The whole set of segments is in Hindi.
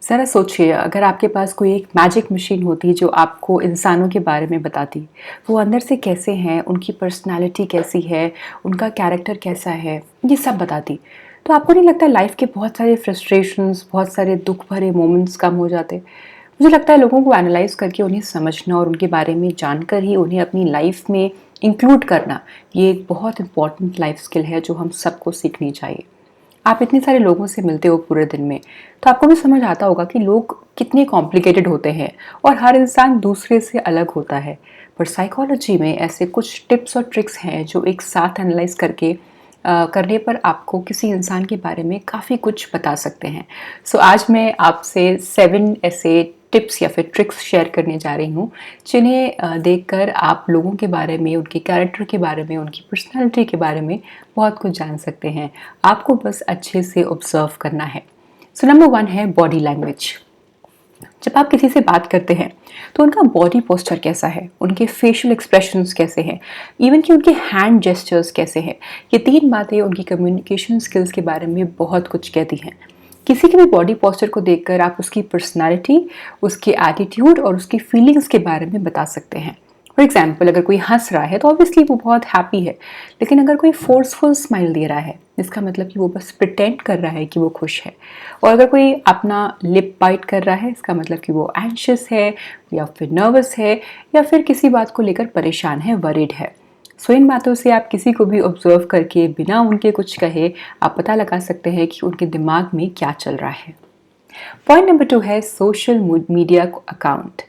ज़रा सोचिए, अगर आपके पास कोई एक मैजिक मशीन होती जो आपको इंसानों के बारे में बताती, वो अंदर से कैसे हैं, उनकी पर्सनैलिटी कैसी है, उनका कैरेक्टर कैसा है, ये सब बताती। तो आपको नहीं लगता लाइफ के बहुत सारे फ्रस्ट्रेशंस, बहुत सारे दुख भरे मोमेंट्स कम हो जाते? मुझे लगता है लोगों को एनालाइज़ करके उन्हें समझना और उनके बारे में जानकर ही उन्हें अपनी लाइफ में इंक्लूड करना, ये एक बहुत इंपॉर्टेंट लाइफ स्किल है जो हम सबको सीखनी चाहिए। आप इतने सारे लोगों से मिलते हो पूरे दिन में, तो आपको भी समझ आता होगा कि लोग कितने कॉम्प्लिकेटेड होते हैं और हर इंसान दूसरे से अलग होता है। पर साइकोलॉजी में ऐसे कुछ टिप्स और ट्रिक्स हैं जो एक साथ एनालाइज करके करने पर आपको किसी इंसान के बारे में काफ़ी कुछ बता सकते हैं। सो आज मैं आपसे 7 ऐसे टिप्स या फिर ट्रिक्स शेयर करने जा रही हूँ जिन्हें देखकर आप लोगों के बारे में, उनके कैरेक्टर के बारे में, उनकी पर्सनैलिटी के बारे में बहुत कुछ जान सकते हैं। आपको बस अच्छे से ऑब्जर्व करना है। सो नंबर 1 है बॉडी लैंग्वेज। जब आप किसी से बात करते हैं तो उनका बॉडी पोस्चर कैसा है, उनके फेशियल एक्सप्रेशंस कैसे हैं, इवन कि उनके हैंड जेस्चर्स कैसे हैं, ये 3 बातें उनकी कम्युनिकेशन स्किल्स के बारे में बहुत कुछ कहती हैं। किसी के भी बॉडी पोस्चर को देखकर आप उसकी पर्सनालिटी, उसके एटीट्यूड और उसकी फीलिंग्स के बारे में बता सकते हैं। फॉर एग्जाम्पल, अगर कोई हंस रहा है तो ऑब्वियसली वो बहुत हैप्पी है, लेकिन अगर कोई फोर्सफुल स्माइल दे रहा है इसका मतलब कि वो बस प्रिटेंड कर रहा है कि वो खुश है। और अगर कोई अपना लिप बाइट कर रहा है इसका मतलब कि वो एंशियस है या फिर नर्वस है या फिर किसी बात को लेकर परेशान है, वरीड है। सो इन बातों से आप किसी को भी ऑब्जर्व करके बिना उनके कुछ कहे आप पता लगा सकते हैं कि उनके दिमाग में क्या चल रहा है। पॉइंट नंबर 2 है सोशल मीडिया अकाउंट।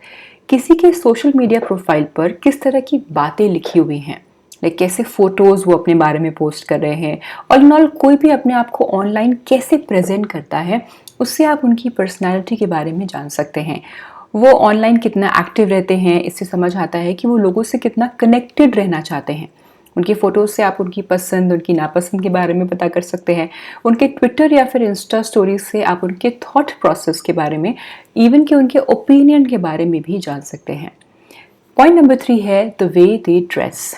किसी के सोशल मीडिया प्रोफाइल पर किस तरह की बातें लिखी हुई हैं, लाइक कैसे फोटोज वो अपने बारे में पोस्ट कर रहे हैं, और इन ऑल कोई भी अपने आप को ऑनलाइन कैसे प्रेजेंट करता है, उससे आप उनकी पर्सनालिटी के बारे में जान सकते हैं। वो ऑनलाइन कितना एक्टिव रहते हैं, इससे समझ आता है कि वो लोगों से कितना कनेक्टेड रहना चाहते हैं। उनकी फ़ोटोज़ से आप उनकी पसंद, उनकी नापसंद के बारे में पता कर सकते हैं। उनके ट्विटर या फिर इंस्टा स्टोरीज से आप उनके थॉट प्रोसेस के बारे में, इवन कि उनके ओपिनियन के बारे में भी जान सकते हैं। पॉइंट नंबर 3 है द वे दे ड्रेस।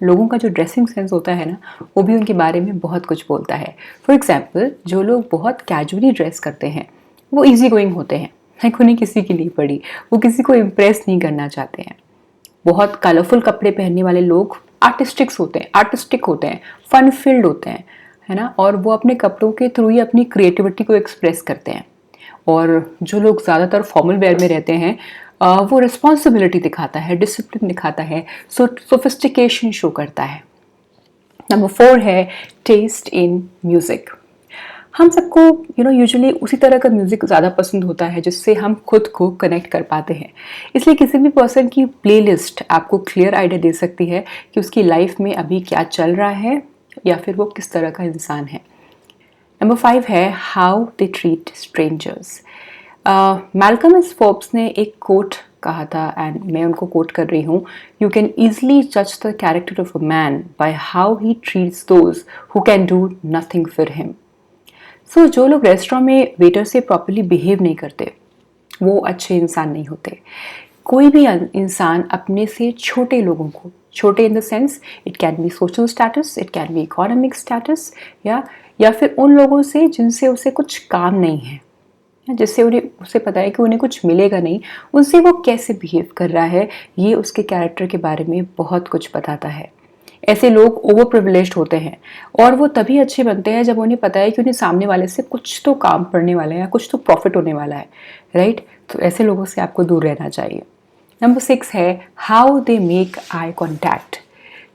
लोगों का जो ड्रेसिंग सेंस होता है ना, वो भी उनके बारे में बहुत कुछ बोलता है। फॉर एग्जाम्पल, जो लोग बहुत कैजुअली ड्रेस करते हैं वो इजी गोइंग होते हैं, लाइक उन्हें किसी की नहीं पड़ी, वो किसी को इम्प्रेस नहीं करना चाहते हैं। बहुत कलरफुल कपड़े पहनने वाले लोग आर्टिस्टिक होते हैं, फन फील्ड होते हैं, है ना, और वो अपने कपड़ों के थ्रू ही अपनी क्रिएटिविटी को एक्सप्रेस करते हैं। और जो लोग ज़्यादातर फॉर्मल वेयर में रहते हैं वो रिस्पॉन्सिबिलिटी दिखाता है, डिसिप्लिन दिखाता है, सोफिस्टिकेशन शो करता है। नंबर 4 है टेस्ट इन म्यूज़िक। हम सबको यूजुअली उसी तरह का म्यूज़िक ज़्यादा पसंद होता है जिससे हम खुद को कनेक्ट कर पाते हैं। इसलिए किसी भी पर्सन की प्लेलिस्ट आपको क्लियर आइडिया दे सकती है कि उसकी लाइफ में अभी क्या चल रहा है या फिर वो किस तरह का इंसान है। नंबर 5 है how they treat strangers. Malcolm S Forbes ने एक कोट कहा था एंड मैं उनको कोट कर रही हूँ, यू कैन ईजली जज the character of a man by how he treats those who can do nothing for him. So जो लोग रेस्टोरेंट में वेटर से प्रॉपर्ली बिहेव नहीं करते वो अच्छे इंसान नहीं होते। कोई भी इंसान अपने से छोटे लोगों को, छोटे in the sense it can be social status, it can be economic status, या फिर उन लोगों से जिनसे उसे कुछ काम नहीं है, जिससे उसे पता है कि उन्हें कुछ मिलेगा नहीं, उनसे वो कैसे बिहेव कर रहा है, ये उसके कैरेक्टर के बारे में बहुत कुछ बताता है। ऐसे लोग ओवर प्रिविलेज्ड होते हैं और वो तभी अच्छे बनते हैं जब उन्हें पता है कि उन्हें सामने वाले से कुछ तो काम पड़ने वाला है या कुछ तो प्रॉफिट होने वाला है, राइट। तो ऐसे लोगों से आपको दूर रहना चाहिए। नंबर 6 है how they make eye contact.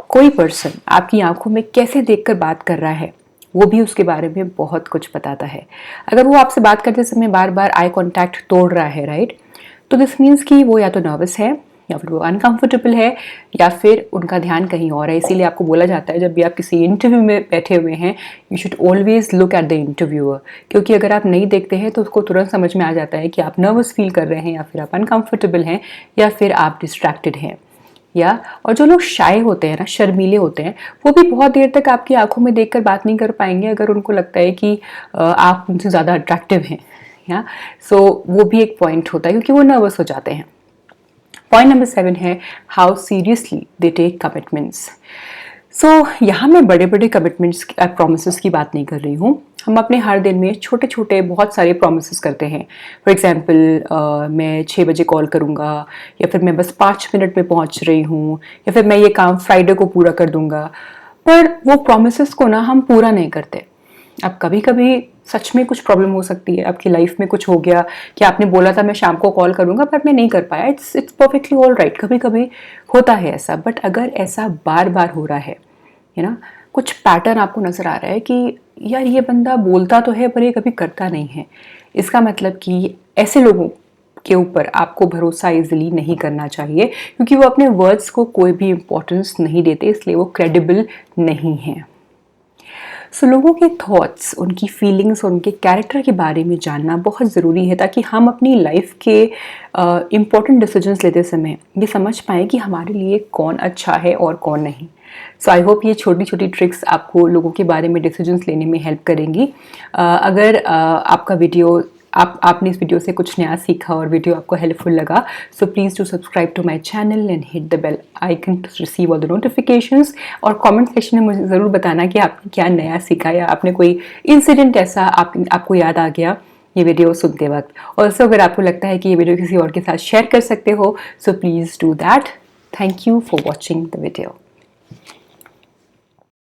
कोई पर्सन आपकी आंखों में कैसे देखकर बात कर रहा है वो भी उसके बारे में बहुत कुछ बताता है। अगर वो आपसे बात करते समय बार बार आई कॉन्टैक्ट तोड़ रहा है, राइट, तो दिस मीन्स कि वो या तो नर्वस है या फिर वो अनकंफर्टेबल है या फिर उनका ध्यान कहीं और है। इसीलिए आपको बोला जाता है जब भी आप किसी इंटरव्यू में बैठे हुए हैं, you should always look at the interviewer, क्योंकि अगर आप नहीं देखते हैं तो उसको तुरंत समझ में आ जाता है कि आप नर्वस फील कर रहे हैं या फिर आप अनकंफर्टेबल हैं या फिर आप डिस्ट्रैक्टेड हैं। और जो लोग शाय होते हैं ना, शर्मीले होते हैं, वो भी बहुत देर तक आपकी आंखों में देखकर बात नहीं कर पाएंगे अगर उनको लगता है कि आप उनसे ज़्यादा अट्रैक्टिव हैं। सो वो भी एक पॉइंट होता है क्योंकि वो नर्वस हो जाते हैं। पॉइंट नंबर 7 है how seriously they take commitments. So यहाँ मैं बड़े बड़े कमिटमेंट्स प्रॉमिसेस की बात नहीं कर रही हूँ। हम अपने हर दिन में छोटे छोटे बहुत सारे प्रॉमिसेस करते हैं। फॉर एग्जांपल मैं 6 बजे कॉल करूँगा, या फिर मैं बस 5 मिनट में पहुँच रही हूँ, या फिर मैं ये काम फ्राइडे को पूरा कर दूँगा। पर वो प्रॉमिसेस को ना हम पूरा नहीं करते। अब कभी कभी सच में कुछ प्रॉब्लम हो सकती है, आपकी लाइफ में कुछ हो गया कि आपने बोला था मैं शाम को कॉल करूँगा पर मैं नहीं कर पाया। इट्स परफेक्टली ऑल राइट, कभी कभी होता है ऐसा। बट अगर ऐसा बार बार हो रहा है ना, कुछ पैटर्न आपको नज़र आ रहा है कि यार ये बंदा बोलता तो है पर ये कभी करता नहीं है, इसका मतलब कि ऐसे लोगों के ऊपर आपको भरोसा इजीली नहीं करना चाहिए, क्योंकि वो अपने वर्ड्स को कोई भी इम्पोर्टेंस नहीं देते, इसलिए वो क्रेडिबल नहीं है। सो लोगों के थॉट्स, उनकी फीलिंग्स और उनके कैरेक्टर के बारे में जानना बहुत ज़रूरी है, ताकि हम अपनी लाइफ के इम्पोर्टेंट डिसीजंस लेते समय ये समझ पाएँ कि हमारे लिए कौन अच्छा है और कौन नहीं। सो आई होप ये छोटी छोटी ट्रिक्स आपको लोगों के बारे में डिसीजंस लेने में हेल्प करेंगी। अगर आपका वीडियो आपने इस वीडियो से कुछ नया सीखा और वीडियो आपको हेल्पफुल लगा, so please do subscribe to my channel and hit the bell icon to receive all the notifications. और कमेंट सेक्शन में मुझे ज़रूर बताना कि आपने क्या नया सीखा, या आपने कोई इंसिडेंट ऐसा आपको याद आ गया ये वीडियो सुनते वक्त। और सो अगर आपको लगता है कि ये वीडियो किसी और के साथ शेयर कर सकते हो, सो please do that. Thank you for watching the video.